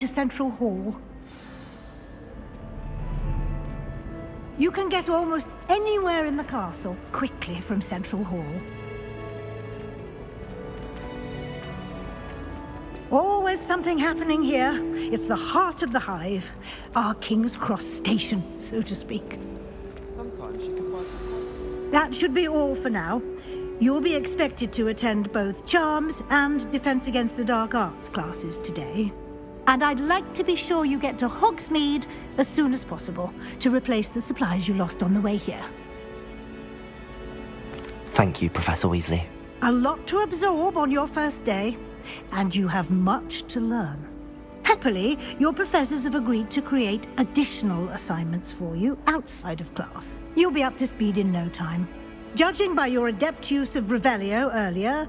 to Central Hall. You can get almost anywhere in the castle quickly from Central Hall. Always something happening here. It's the heart of the Hive, our King's Cross station, so to speak. Sometimes you can find... That should be all for now. You'll be expected to attend both Charms and Defense Against the Dark Arts classes today. And I'd like to be sure you get to Hogsmeade as soon as possible to replace the supplies you lost on the way here. Thank you, Professor Weasley. A lot to absorb on your first day, and you have much to learn. Happily, your professors have agreed to create additional assignments for you outside of class. You'll be up to speed in no time. Judging by your adept use of Revelio earlier,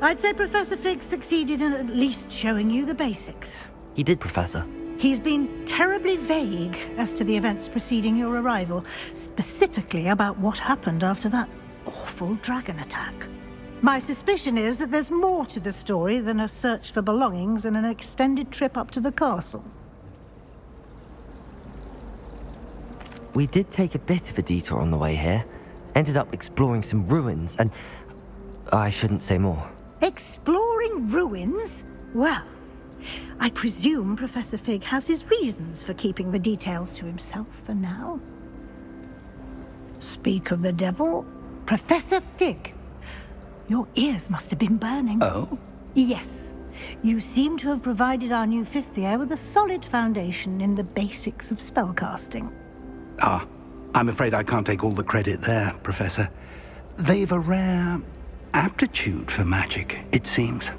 I'd say Professor Fig succeeded in at least showing you the basics. He did, Professor. He's been terribly vague as to the events preceding your arrival, specifically about what happened after that awful dragon attack. My suspicion is that there's more to the story than a search for belongings and an extended trip up to the castle. We did take a bit of a detour on the way here. Ended up exploring some ruins and... I shouldn't say more. Exploring ruins? Well, I presume Professor Fig has his reasons for keeping the details to himself for now. Speak of the devil, Professor Fig. Your ears must have been burning. Oh? Yes. You seem to have provided our new fifth year with a solid foundation in the basics of spellcasting. Ah, I'm afraid I can't take all the credit there, Professor. They've a rare aptitude for magic, it seems.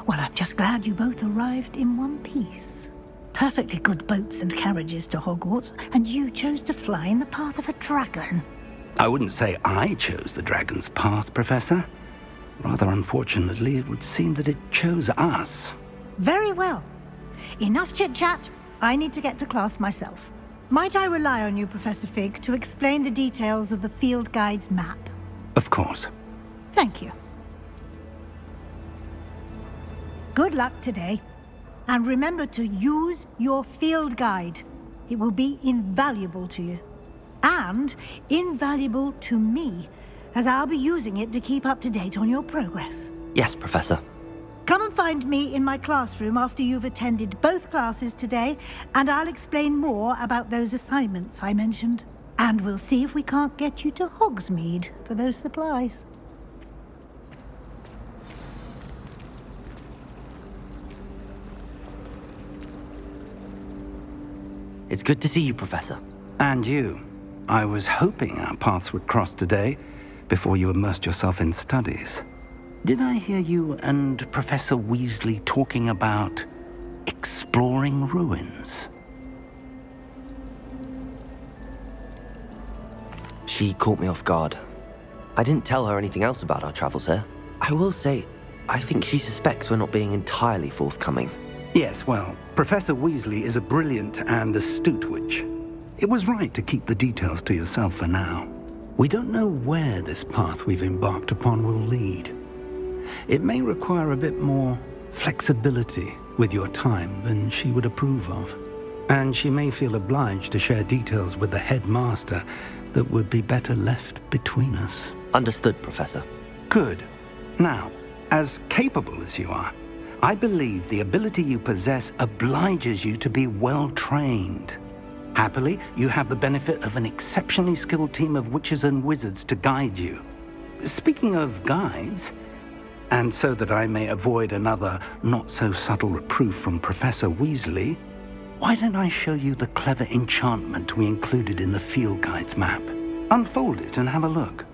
Well, I'm just glad you both arrived in one piece. Perfectly good boats and carriages to Hogwarts, and you chose to fly in the path of a dragon. I wouldn't say I chose the dragon's path, Professor. Rather unfortunately, it would seem that it chose us. Very well. Enough chit-chat. I need to get to class myself. Might I rely on you, Professor Fig, to explain the details of the field guide's map? Of course. Thank you. Good luck today. And remember to use your field guide. It will be invaluable to you. And invaluable to me, as I'll be using it to keep up to date on your progress. Yes, Professor. Come and find me in my classroom after you've attended both classes today, and I'll explain more about those assignments I mentioned. And we'll see if we can't get you to Hogsmeade for those supplies. It's good to see you, Professor. And you. I was hoping our paths would cross today, before you immersed yourself in studies. Did I hear you and Professor Weasley talking about exploring ruins? She caught me off guard. I didn't tell her anything else about our travels here. I will say, I think she suspects we're not being entirely forthcoming. Yes, well, Professor Weasley is a brilliant and astute witch. It was right to keep the details to yourself for now. We don't know where this path we've embarked upon will lead. It may require a bit more flexibility with your time than she would approve of. And she may feel obliged to share details with the headmaster that would be better left between us. Understood, Professor. Good. Now, as capable as you are, I believe the ability you possess obliges you to be well-trained. Happily, you have the benefit of an exceptionally skilled team of witches and wizards to guide you. Speaking of guides, and so that I may avoid another not-so-subtle reproof from Professor Weasley, why don't I show you the clever enchantment we included in the field guide's map? Unfold it and have a look.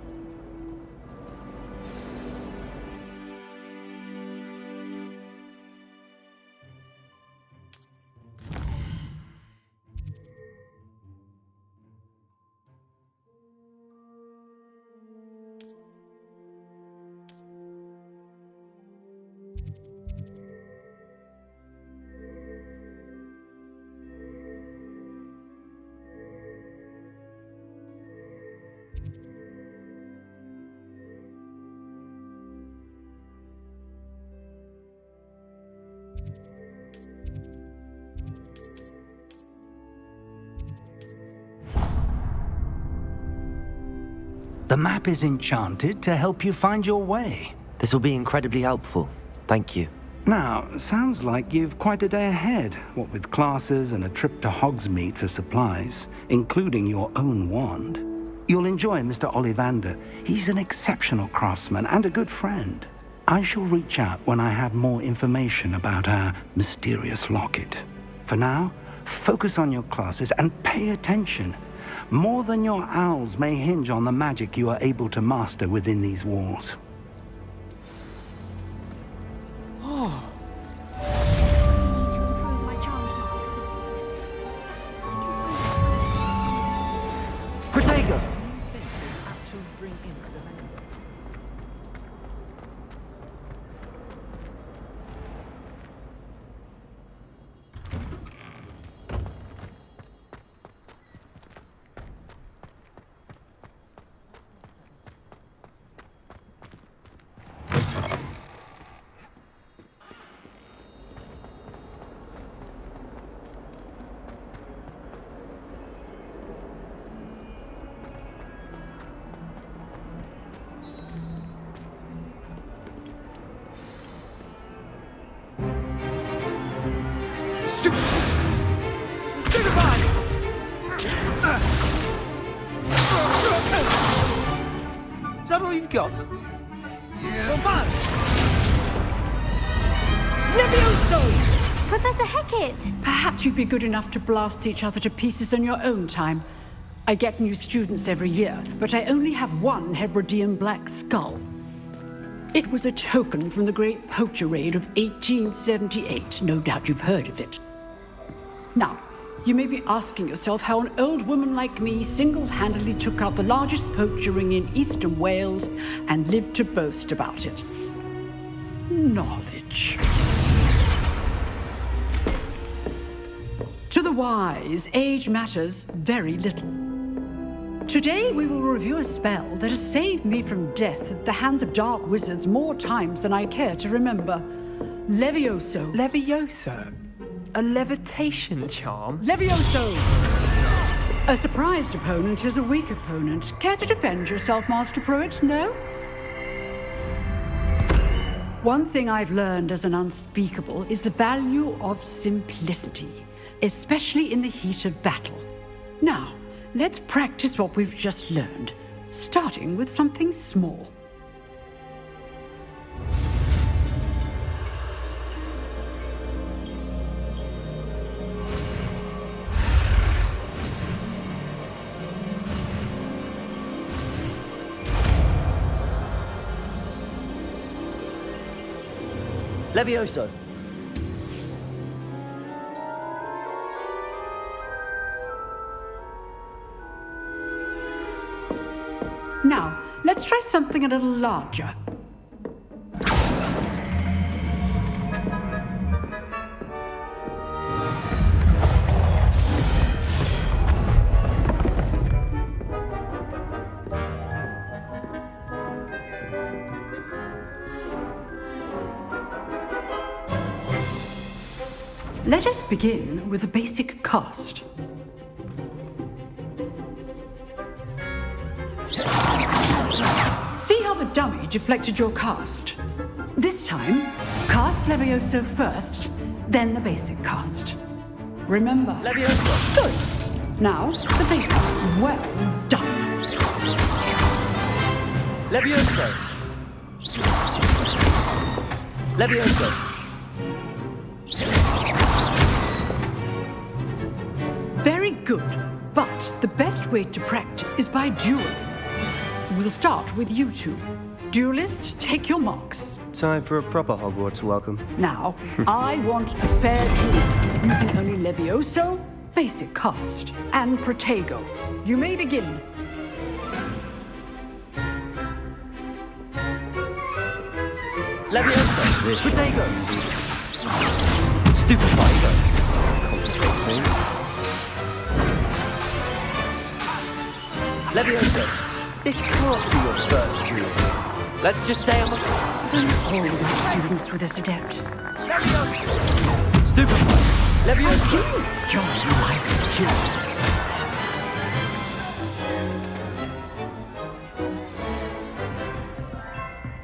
The map is enchanted to help you find your way. This will be incredibly helpful. Thank you. Now, sounds like you've quite a day ahead, what with classes and a trip to Hogsmeade for supplies, including your own wand. You'll enjoy Mr. Ollivander. He's an exceptional craftsman and a good friend. I shall reach out when I have more information about our mysterious locket. For now, focus on your classes and pay attention. More than your owls may hinge on the magic you are able to master within these walls. Protego! Stupefy! Is that all you've got? Yeah. Levioso! Professor Hecat! Perhaps you'd be good enough to blast each other to pieces on your own time. I get new students every year, but I only have one Hebridean black skull. It was a token from the Great Poacher Raid of 1878. No doubt you've heard of it. Now, you may be asking yourself how an old woman like me single-handedly took out the largest poacher ring in eastern Wales and lived to boast about it. Knowledge. To the wise, age matters very little. Today we will review a spell that has saved me from death at the hands of dark wizards more times than I care to remember. Levioso. Levioso? A levitation charm? Levioso! A surprised opponent is a weak opponent. Care to defend yourself, Master Pruitt? No? One thing I've learned as an unspeakable is the value of simplicity, especially in the heat of battle. Now, let's practice what we've just learned, starting with something small. Levioso! Now, let's try something a little larger. Let us begin with a basic cast. See how the dummy deflected your cast? This time, cast Levioso first, then the basic cast. Remember. Levioso! Good. Now, the basic. Well done. Levioso! Levioso! Very good. But the best way to practice is by dueling. We'll start with you two. Duelists, take your marks. Time for a proper Hogwarts welcome. Now, I want a fair duel, using only Levioso, basic cast, and Protego. You may begin. Levioso! Protego! Stupefy. Complicates things. Levioso! This can't be your first duel. Let's just say I'm All the students with this adept. Stupefy! Levioso! Join my skill.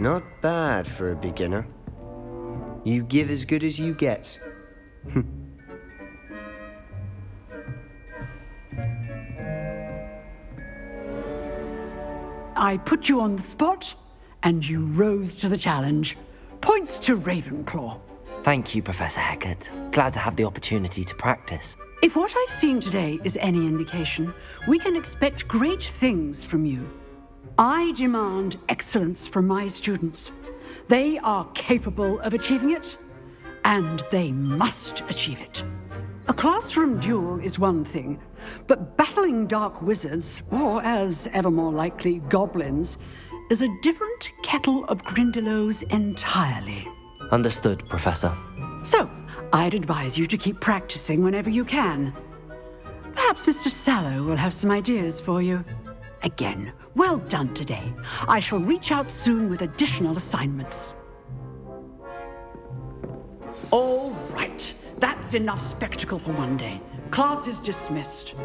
Not bad for a beginner. You give as good as you get. I put you on the spot, and you rose to the challenge. Points to Ravenclaw. Thank you, Professor Hecat. Glad to have the opportunity to practice. If what I've seen today is any indication, we can expect great things from you. I demand excellence from my students. They are capable of achieving it, and they must achieve it. A classroom duel is one thing, but battling dark wizards, or as ever more likely, goblins, is a different kettle of Grindylows entirely. Understood, Professor. So, I'd advise you to keep practicing whenever you can. Perhaps Mr. Sallow will have some ideas for you. Again, well done today. I shall reach out soon with additional assignments. All right, that's enough spectacle for one day. Class is dismissed.